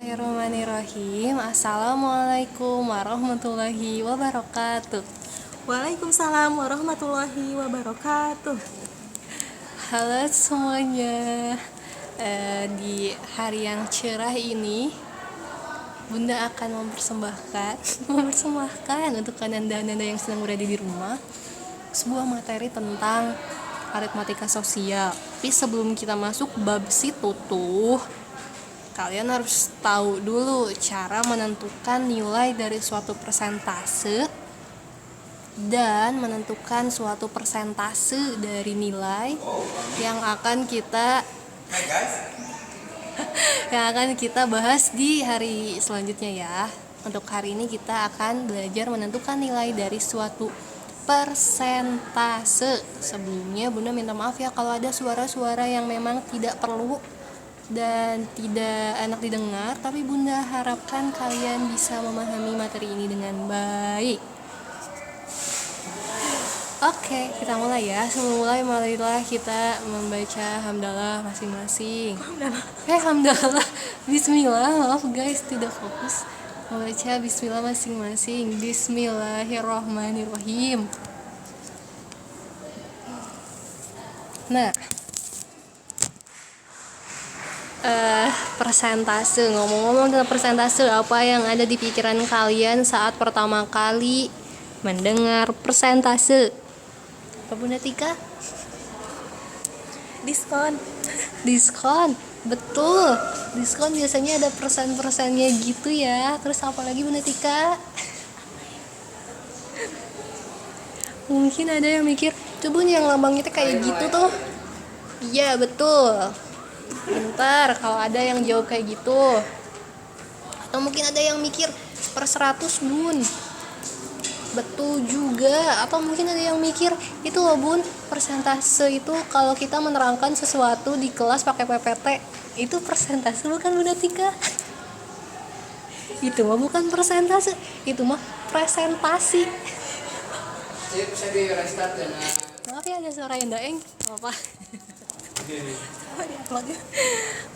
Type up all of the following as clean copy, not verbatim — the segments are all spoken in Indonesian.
Bismillahirrahmanirrahim. Assalamualaikum warahmatullahi wabarakatuh. Waalaikumsalam warahmatullahi wabarakatuh. Halo semuanya. Di hari yang cerah ini, Bunda akan mempersembahkan untuk anda yang sedang berada di rumah sebuah materi tentang aritmatika sosial. Tapi sebelum kita masuk bab situ tuh, kalian harus tahu dulu cara menentukan nilai dari suatu persentase dan menentukan suatu persentase dari nilai yang akan kita bahas di hari selanjutnya ya. Untuk hari ini kita akan belajar menentukan nilai dari suatu persentase. Sebelumnya Bunda minta maaf ya kalau ada suara-suara yang memang tidak perlu dan tidak enak didengar, tapi Bunda harapkan kalian bisa memahami materi ini dengan baik. Oke, kita mulai ya. Sebelum mulai, marilah kita membaca hamdalah masing-masing. Hamdalah. Bismillah, maaf guys, tidak fokus. Membaca bismillah masing-masing. Bismillahirrahmanirrahim. Nah, persentase. Ngomong-ngomong tentang persentase, apa yang ada di pikiran kalian saat pertama kali mendengar persentase? Apa Bunda Tika? Diskon. Betul. Diskon biasanya ada persen-persennya gitu ya. Terus apa lagi Bunda Tika? Mungkin ada yang mikir, tuh Bun yang lambangnya kayak gitu tuh. Iya, betul. Bentar, kalau ada yang jawab kayak gitu. Atau mungkin ada yang mikir per 100 Bun. Betul juga. Atau mungkin ada yang mikir, itu loh Bun, persentase itu kalau kita menerangkan sesuatu di kelas pakai PPT, itu persentase bukan Bunda Tika? Itu mah bukan persentase, itu mah presentasi. Maaf ya ada suara yang daeng, apa?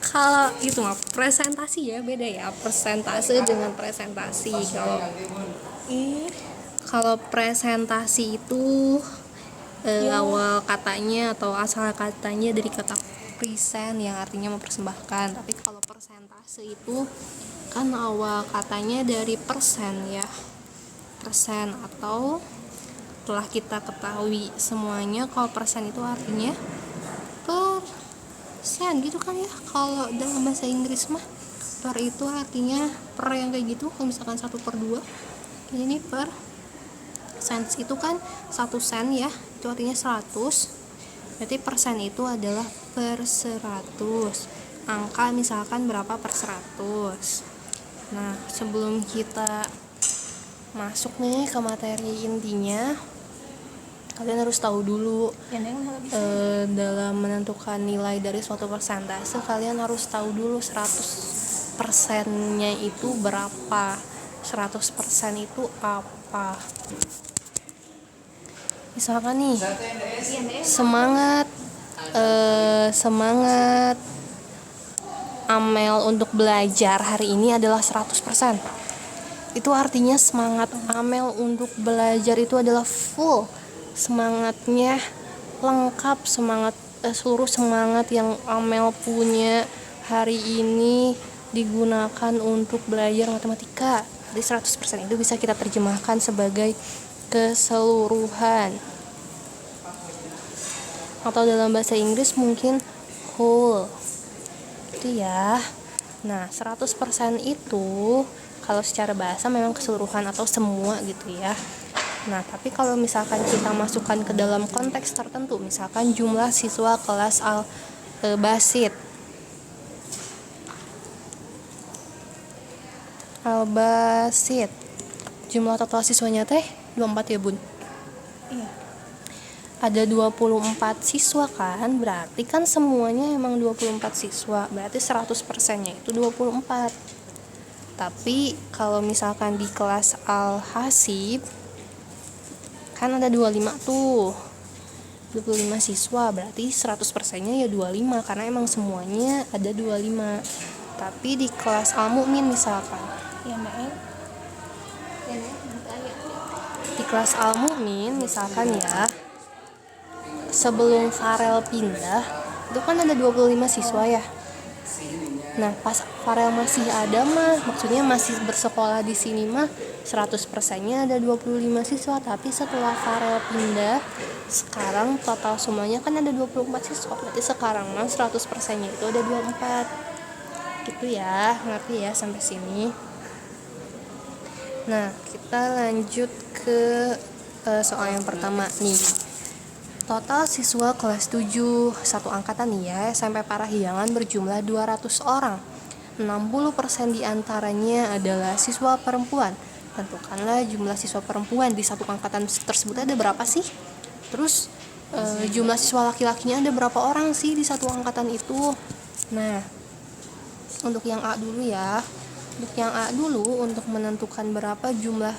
Kalau itu mah presentasi ya, beda ya persentase dengan presentasi. Kalau presentasi itu awal katanya atau asal katanya dari kata present yang artinya mempersembahkan. Tapi kalau persentase itu kan awal katanya dari persen ya, persen. Atau telah kita ketahui semuanya kalau persen itu artinya persen gitu kan ya. Kalau dalam bahasa Inggris mah per itu artinya per yang kayak gitu. Kalau misalkan 1/2, ini per cents itu kan 1 sen ya, itu artinya 100. Berarti persen itu adalah per 100. Angka misalkan berapa per 100. Nah, sebelum kita masuk nih ke materi intinya, kalian harus tahu dulu dalam menentukan nilai dari suatu persentase, kalian harus tahu dulu 100%-nya itu berapa, 100% itu apa. Misalkan nih, semangat Amel untuk belajar hari ini adalah 100%. Itu artinya semangat Amel untuk belajar itu adalah full. Semangatnya lengkap, seluruh semangat yang Amel punya hari ini digunakan untuk belajar matematika. Jadi 100% itu bisa kita terjemahkan sebagai keseluruhan. Atau dalam bahasa Inggris mungkin whole. Itu ya. Nah, 100% itu kalau secara bahasa memang keseluruhan atau semua gitu ya. Nah, tapi kalau misalkan kita masukkan ke dalam konteks tertentu, misalkan jumlah siswa kelas Al-Basit, jumlah total siswanya teh 24 ya Bun? Iya. Ada 24 siswa kan, berarti kan semuanya emang 24 siswa, berarti 100%-nya itu 24. Tapi kalau misalkan di kelas Al-Hasib kan ada 25 tuh, 25 siswa, berarti 100%-nya ya 25, karena emang semuanya ada 25. Tapi di kelas Al-Mu'min misalkan, Iya, Mbak. di kelas Al-Mu'min misalkan ya, sebelum Farel pindah itu kan ada 25 siswa ya. Nah pas Farel masih ada mah, maksudnya masih bersekolah di sini mah 100%-nya ada 25 siswa. Tapi setelah Farel pindah, sekarang total semuanya kan ada 24 siswa. Berarti sekarang mah 100%-nya itu ada 24. Gitu ya, ngerti ya sampai sini. Nah kita lanjut ke soal yang pertama nih. Total siswa kelas 7 satu angkatan nih ya, SMP Parahyangan berjumlah 200 orang. 60% diantaranya adalah siswa perempuan. Tentukanlah jumlah siswa perempuan di satu angkatan tersebut ada berapa sih? Terus jumlah siswa laki-lakinya ada berapa orang sih di satu angkatan itu? Nah, untuk yang A dulu ya. Untuk yang A dulu, untuk menentukan berapa jumlah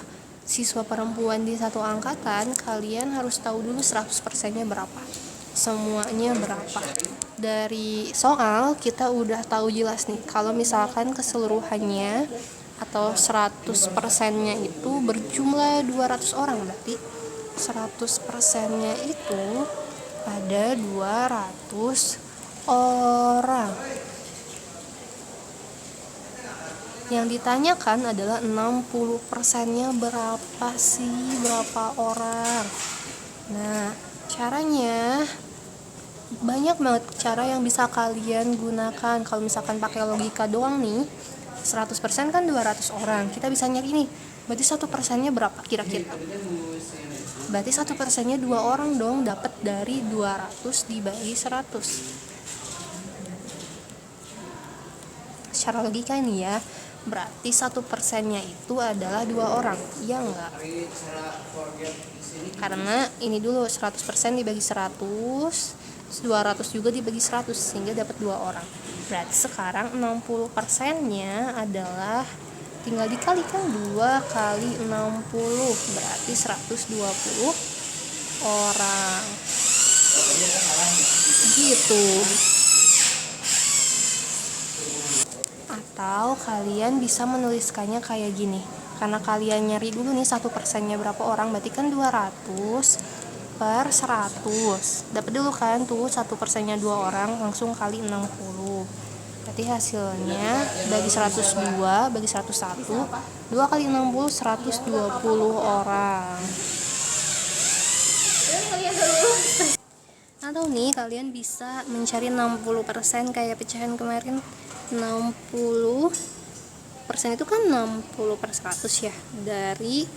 siswa perempuan di satu angkatan, kalian harus tahu dulu 100%-nya berapa, semuanya berapa. Dari soal kita udah tahu jelas nih, kalau misalkan keseluruhannya atau 100%-nya itu berjumlah 200 orang, berarti 100%-nya itu ada 200 orang. Yang ditanyakan adalah 60%-nya berapa sih, berapa orang. Nah, caranya banyak banget cara yang bisa kalian gunakan. Kalau misalkan pakai logika doang nih, 100% kan 200 orang. Kita bisa nyari nih, berarti 1%-nya berapa kira-kira? Berarti 1%-nya 2 orang dong, dapat dari 200 dibagi 100. Secara logika ini ya, berarti 1%-nya itu adalah 2 orang, iya enggak? Karena ini dulu 100% dibagi 100, 200 juga dibagi 100, sehingga dapat 2 orang. Berarti sekarang 60%-nya adalah tinggal dikalikan 2 kali 60, berarti 120 orang. Gitu. Atau kalian bisa menuliskannya kayak gini, karena kalian nyari dulu nih 1%-nya berapa orang, berarti kan 200 per 100, dapat dulu kan tuh 1%-nya 2 orang, langsung kali 60, berarti hasilnya bagi 102 bagi 101, 2 kali 60 120 orang. Atau nih kalian bisa mencari 60% kayak pecahan kemarin. 60% itu kan 60 per 100 ya, dari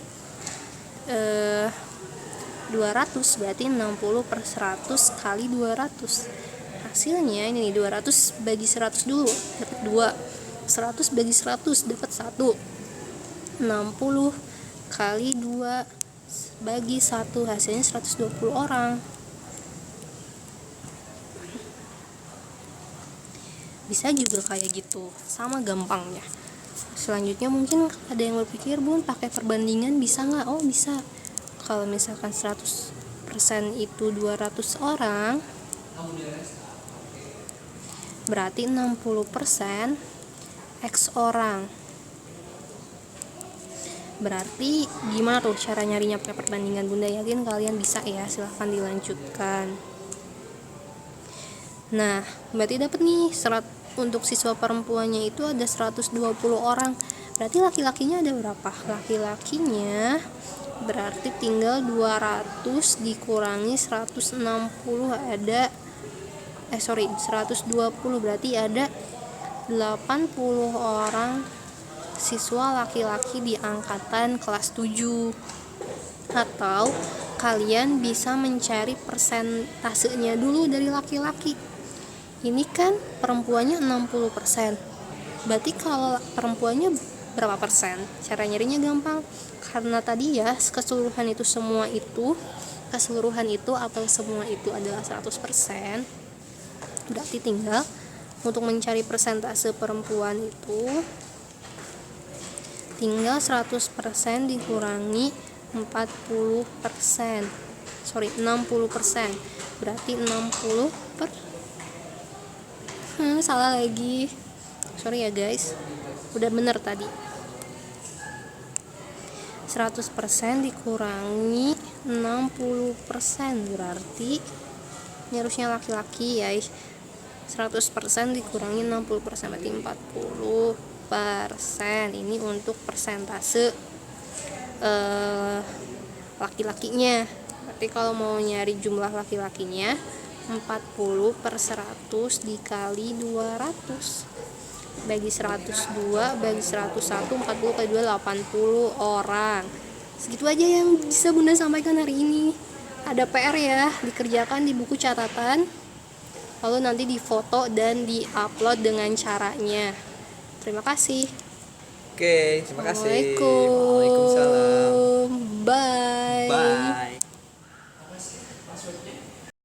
200, berarti 60 per 100 kali 200. Hasilnya ini nih, 200 bagi 100 dulu dapat 2, 100 bagi 100 dapat 1, 60 kali 2 bagi 1, hasilnya 120 orang. Bisa juga kayak gitu, sama gampangnya. Selanjutnya mungkin ada yang berpikir, Bun, pakai perbandingan bisa nggak? Oh bisa. Kalau misalkan 100% itu 200 orang, berarti 60% X orang. Berarti gimana tuh cara nyarinya pakai perbandingan? Bunda yakin kalian bisa ya, silahkan dilanjutkan. Nah, berarti dapat nih untuk siswa perempuannya itu ada 120 orang. Berarti laki-lakinya ada berapa? Laki-lakinya berarti tinggal 200 dikurangi 160 ada 120, berarti ada 80 orang siswa laki-laki di angkatan kelas 7. Atau kalian bisa mencari persentasenya dulu dari laki-laki. Ini kan perempuannya 60%. Berarti kalau perempuannya berapa persen? Cara nyarinya gampang. Karena tadi ya, keseluruhan itu atau semua itu adalah 100%. Berarti tinggal untuk mencari persentase perempuan itu tinggal 100% dikurangi 60%. 60%. Berarti 60 per salah lagi. Sorry ya guys, udah bener tadi. 100% dikurangi 60% berarti ini harusnya laki-laki ya. 100% dikurangi 60% berarti 40%. Ini untuk persentase laki-lakinya. Berarti kalau mau nyari jumlah laki-lakinya 40/100 dikali 200 bagi 102 bagi 101, 40 kali 2 80 orang. Segitu aja yang bisa Bunda sampaikan hari ini. Ada PR ya, dikerjakan di buku catatan, lalu nanti difoto dan diupload dengan caranya. Terima kasih. Oke, terima kasih. Assalamualaikum. Waalaikumsalam. Bye. Bye.